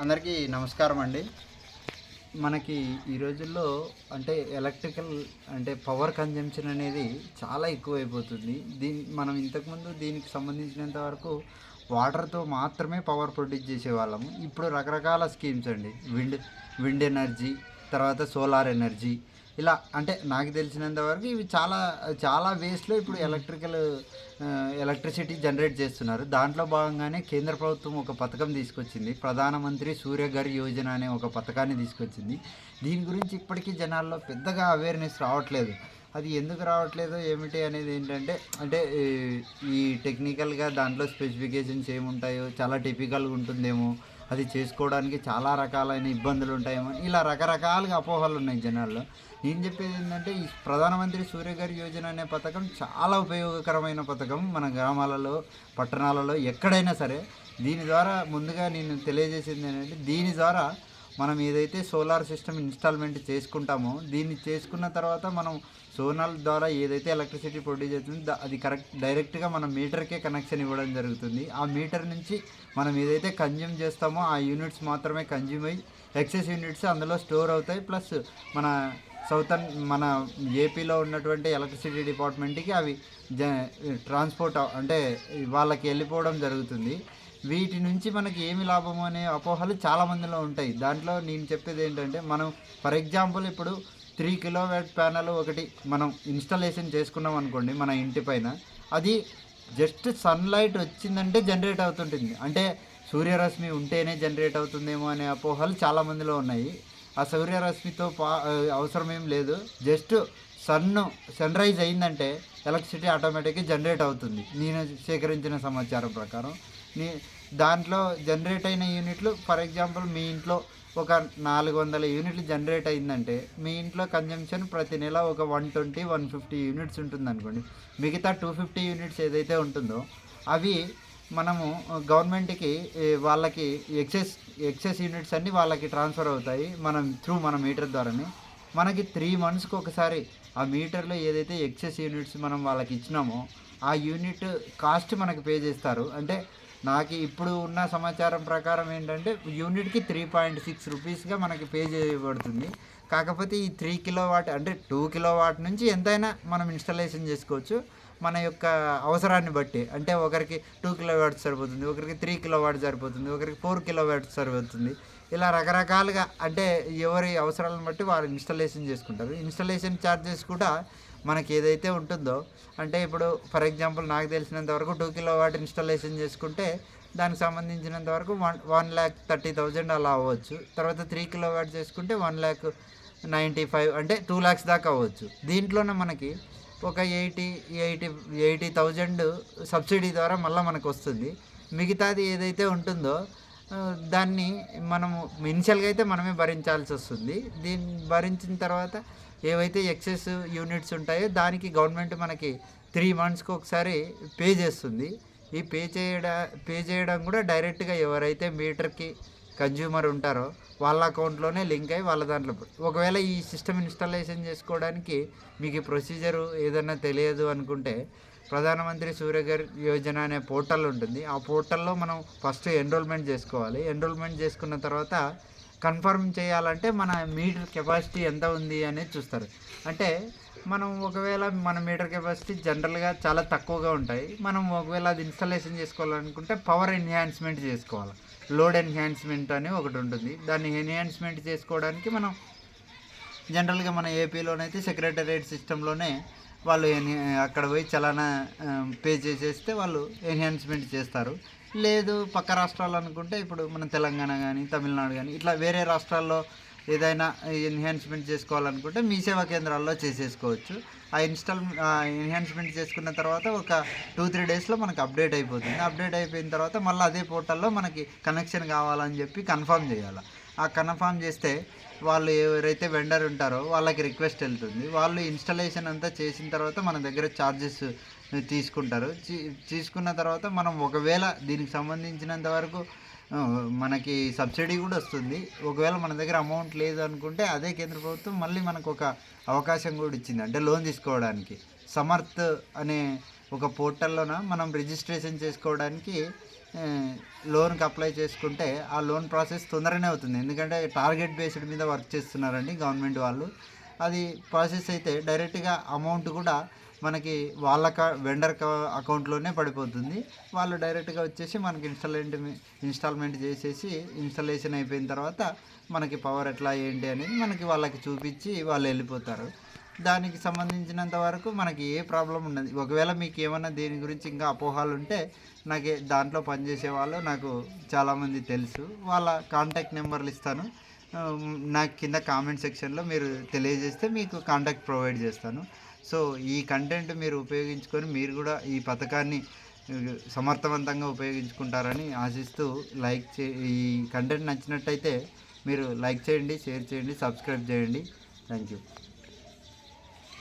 అందరికీ నమస్కారం అండి. మనకి ఈ రోజుల్లో అంటే ఎలక్ట్రికల్ అంటే పవర్ కన్జంప్షన్ అనేది చాలా ఎక్కువైపోతుంది. మనం ఇంతకుముందు దీనికి సంబంధించినంత వరకు వాటర్‌తో మాత్రమే పవర్ ప్రొడ్యూస్ చేసేవాళ్ళము. ఇప్పుడు రకరకాల స్కీమ్స్ అండి. విండ్ ఎనర్జీ, తర్వాత సోలార్ ఎనర్జీ ఇలా అంటే నాకు తెలిసినంత వరకు ఇవి చాలా చాలా వేస్‌లో ఇప్పుడు ఎలక్ట్రిసిటీ జనరేట్ చేస్తున్నారు. దాంట్లో భాగంగానే కేంద్ర ప్రభుత్వం ఒక పథకం తీసుకొచ్చింది. ప్రధానమంత్రి సూర్యఘర్ యోజన అనే ఒక పథకాన్ని తీసుకొచ్చింది. దీని గురించి ఇప్పటికీ జనాల్లో పెద్దగా అవేర్‌నెస్ రావట్లేదు. అది ఎందుకు రావట్లేదో ఏమిటి అనేది ఏంటంటే అంటే ఈ టెక్నికల్‌గా దాంట్లో స్పెసిఫికేషన్స్ ఏముంటాయో చాలా టిపికల్‌గా ఉంటుందేమో, అది చేసుకోవడానికి చాలా రకాలైన ఇబ్బందులు ఉంటాయేమో ఇలా రకరకాలుగా అపోహలు ఉన్నాయి జనాల్లో. నేను చెప్పేది ఏంటంటే ఈ ప్రధానమంత్రి సూర్యఘర్ యోజన అనే పథకం చాలా ఉపయోగకరమైన పథకం మన గ్రామాలలో, పట్టణాలలో ఎక్కడైనా సరే. దీని ద్వారా ముందుగా నేను తెలియజేసింది ఏంటంటే దీని ద్వారా మనం ఏదైతే సోలార్ సిస్టమ్ ఇన్స్టాల్మెంట్ చేసుకుంటామో దీన్ని చేసుకున్న తర్వాత మనం సోలార్ ద్వారా ఏదైతే ఎలక్ట్రిసిటీ ప్రొడ్యూస్ అవుతుందో అది డైరెక్ట్గా మన మీటర్కే కనెక్షన్ ఇవ్వడం జరుగుతుంది. ఆ మీటర్ నుంచి మనం ఏదైతే కన్జ్యూమ్ చేస్తామో ఆ యూనిట్స్ మాత్రమే కన్జ్యూమ్ అయ్యి ఎక్సెస్ యూనిట్స్ అందులో స్టోర్ అవుతాయి. ప్లస్ మన మన ఏపీలో ఉన్నటువంటి ఎలక్ట్రిసిటీ డిపార్ట్మెంట్కి అవి జ ట్రాన్స్పోర్ట్ అంటే వాళ్ళకి వెళ్ళిపోవడం జరుగుతుంది. వీటి నుంచి మనకి ఏమి లాభము అనే అపోహలు చాలామందిలో ఉంటాయి. దాంట్లో నేను చెప్పేది ఏంటంటే మనం ఫర్ ఎగ్జాంపుల్ ఇప్పుడు 3 కిలోవాట్ ప్యానెల్ ఒకటి మనం ఇన్స్టాలేషన్ చేసుకున్నాం అనుకోండి మన ఇంటి పైన. అది జస్ట్ సన్లైట్ వచ్చిందంటే జనరేట్ అవుతుంటుంది. అంటే సూర్యరశ్మి ఉంటేనే జనరేట్ అవుతుందేమో అనే అపోహలు చాలామందిలో ఉన్నాయి. ఆ సూర్యరశ్మితో అవసరం ఏం లేదు. జస్ట్ సన్‌రైజ్ అయిందంటే ఎలక్ట్రిసిటీ ఆటోమేటిక్‌గా జనరేట్ అవుతుంది. నేను సేకరించిన సమాచారం ప్రకారం. నీ దాంట్లో జనరేట్ అయిన యూనిట్లు ఫర్ ఎగ్జాంపుల్ మీ ఇంట్లో ఒక 400 యూనిట్లు జనరేట్ అయిందంటే మీ ఇంట్లో కన్జంప్షన్ ప్రతి నెల ఒక 120, 150 యూనిట్స్ ఉంటుందనుకోండి. మిగతా 250 యూనిట్స్ ఏదైతే ఉంటుందో అవి మనము గవర్నమెంట్‌కి వాళ్ళకి ఎక్సెస్ యూనిట్స్ అన్నీ వాళ్ళకి ట్రాన్స్‌ఫర్ అవుతాయి. మన మీటర్ ద్వారానే. మనకి 3 మంత్స్‌కి ఒకసారి ఆ మీటర్‌లో ఏదైతే ఎక్సెస్ యూనిట్స్ మనం వాళ్ళకి ఇచ్చినామో ఆ యూనిట్ కాస్ట్ మనకు పే చేస్తారు. అంటే నాకు ఇప్పుడు ఉన్న సమాచారం ప్రకారం ఏంటంటే యూనిట్‌కి 3.6 రూపీస్‌గా మనకి పే చేయబడుతుంది. కాకపోతే ఈ 3 కిలోవాట్ అంటే 2 కిలోవాట్ నుంచి ఎంతైనా మనం ఇన్‌స్టాలేషన్ చేసుకోవచ్చు. మన యొక్క అవసరాన్ని బట్టి. అంటే ఒకరికి 2 కిలోవాట్స్ సరిపోతుంది. ఒకరికి 3 కిలోవాట్ సరిపోతుంది. ఒకరికి 4 కిలోవాట్స్ సరిపోతుంది. ఇలా రకరకాలుగా అంటే ఎవరి అవసరాలను బట్టి వారు ఇన్‌స్టాలేషన్ చేసుకుంటారు. ఇన్‌స్టాలేషన్ ఛార్జెస్ కూడా మనకి ఏదైతే ఉంటుందో అంటే ఇప్పుడు ఫర్ ఎగ్జాంపుల్ నాకు తెలిసినంత వరకు 2 కిలోవాట్ ఇన్‌స్టాలేషన్ చేసుకుంటే దానికి సంబంధించినంత వరకు 1,30,000 అలా అవ్వచ్చు. తర్వాత 3 కిలోవాట్ చేసుకుంటే 1,95,000 అంటే 2,00,000 దాకా అవ్వచ్చు. దీంట్లోనే మనకి ఒక 80,000 సబ్సిడీ ద్వారా మళ్ళీ మనకు వస్తుంది. మిగతాది ఏదైతే ఉంటుందో దాన్ని మనము ఇనిషియల్‌గా అయితే మనమే భరించాల్సి వస్తుంది. దీన్ని భరించిన తర్వాత ఏవైతే ఎక్సెస్ యూనిట్స్ ఉంటాయో దానికి గవర్నమెంట్ మనకి 3 మంత్స్‌కి ఒకసారి పే చేస్తుంది. ఈ పే చేయడం కూడా డైరెక్ట్‌గా ఎవరైతే మీటర్‌కి కన్జ్యూమర్ ఉంటారో వాళ్ళ అకౌంట్‌లోనే లింక్ అయ్యి వాళ్ళ దాంట్లో ఒకవేళ ఈ సిస్టమ్ ఇన్‌స్టాలేషన్ చేసుకోవడానికి మీకు ఈ ప్రొసీజర్ ఏదన్నా తెలియదు అనుకుంటే ప్రధానమంత్రి సూర్యఘర్ యోజన అనే పోర్టల్ ఉంటుంది. ఆ పోర్టల్‌లో మనం ఫస్ట్ ఎన్రోల్‌మెంట్ చేసుకోవాలి. ఎన్రోల్‌మెంట్ చేసుకున్న తర్వాత కన్ఫర్మ్ చేయాలంటే మన మీటర్ కెపాసిటీ ఎంత ఉంది అనేది చూస్తారు. అంటే మనం ఒకవేళ మన మీటర్ కెపాసిటీ జనరల్‌గా చాలా తక్కువగా ఉంటాయి. మనం ఒకవేళ అది ఇన్‌స్టాలేషన్ చేసుకోవాలనుకుంటే పవర్ ఎన్హాన్స్‌మెంట్ చేసుకోవాలి. లోడ్ ఎన్హాన్స్‌మెంట్ అని ఒకటి ఉంటుంది. దాన్ని ఎన్హాన్స్‌మెంట్ చేసుకోవడానికి మనం జనరల్‌గా మన ఏపీలోనైతే సెక్రటేరియట్ సిస్టమ్‌లోనే వాళ్ళు అక్కడ పోయి చలానా పే చేసేస్తే వాళ్ళు ఎన్హాన్స్‌మెంట్ చేస్తారు. లేదు పక్క రాష్ట్రాలు అనుకుంటే ఇప్పుడు మన తెలంగాణ గానీ, తమిళనాడు గానీ ఇట్లా వేరే రాష్ట్రాల్లో ఏదైనా ఎన్హాన్స్‌మెంట్ చేసుకోవాలనుకుంటే మీ సేవా కేంద్రాల్లో చేసేసుకోవచ్చు. ఎన్హాన్స్‌మెంట్ చేసుకున్న తర్వాత ఒక 2, 3 డేస్‌లో మనకు అప్డేట్ అయిపోతుంది. అప్డేట్ అయిపోయిన తర్వాత మళ్ళీ అదే పోర్టల్‌లో మనకి కనెక్షన్ కావాలని చెప్పి కన్ఫర్మ్ చేయాల. ఆ కన్ఫర్మ్ చేస్తే వాళ్ళు ఎవరైతే వెండర్ ఉంటారో వాళ్ళకి రిక్వెస్ట్ వెళ్తుంది. వాళ్ళు ఇన్‌స్టాలేషన్ అంతా చేసిన తర్వాత మన దగ్గర ఛార్జెస్ తీసుకుంటారు. తీసుకున్న తర్వాత మనం ఒకవేళ దీనికి సంబంధించినంత వరకు మనకి సబ్సిడీ కూడా వస్తుంది. ఒకవేళ మన దగ్గర అమౌంట్ లేదు అనుకుంటే అదే కేంద్ర ప్రభుత్వం మళ్ళీ మనకు ఒక అవకాశం కూడా ఇచ్చింది. అంటే లోన్ తీసుకోవడానికి. సమర్థ్ అనే ఒక పోర్టల్‌లోన మనం రిజిస్ట్రేషన్ చేసుకోవడానికి లోన్కి అప్లై చేసుకుంటే ఆ లోన్ ప్రాసెస్ తొందరగానే అవుతుంది. ఎందుకంటే టార్గెట్ బేస్డ్ మీద వర్క్ చేస్తున్నారండి గవర్నమెంట్ వాళ్ళు. అది ప్రాసెస్ అయితే డైరెక్ట్‌గా అమౌంట్ కూడా మనకి వాళ్ళ వెండర్ అకౌంట్‌లోనే పడిపోతుంది. వాళ్ళు డైరెక్ట్‌గా వచ్చేసి మనకి ఇన్‌స్టాల్‌మెంట్ చేసేసి ఇన్‌స్టాలేషన్ అయిపోయిన తర్వాత మనకి పవర్ ఎట్లా ఏంటి అనేది మనకి వాళ్ళకి చూపించి వాళ్ళు వెళ్ళిపోతారు. దానికి సంబంధించినంత వరకు మనకి ఏ ప్రాబ్లమ్ ఉండదు. ఒకవేళ మీకేమన్నా దీని గురించి ఇంకా అపోహలుంటే దాంట్లో పనిచేసే వాళ్ళు నాకు చాలామంది తెలుసు. వాళ్ళ కాంటాక్ట్ నెంబర్లు ఇస్తాను. నాకు కింద కామెంట్ సెక్షన్‌లో మీరు తెలియజేస్తే మీకు కాంటాక్ట్ ప్రొవైడ్ చేస్తాను. సో, ఈ కంటెంట్ మీరు ఉపయోగించుకొని మీరు గూడా ఈ పథకాన్ని సమర్థవంతంగా ఉపయోగించుకుంటారని ఆశిస్తూ ఈ కంటెంట్ నచ్చినట్టయితే మీరు లైక్ చేయండి, షేర్ చేయండి, సబ్స్క్రైబ్ చేయండి. Thank you.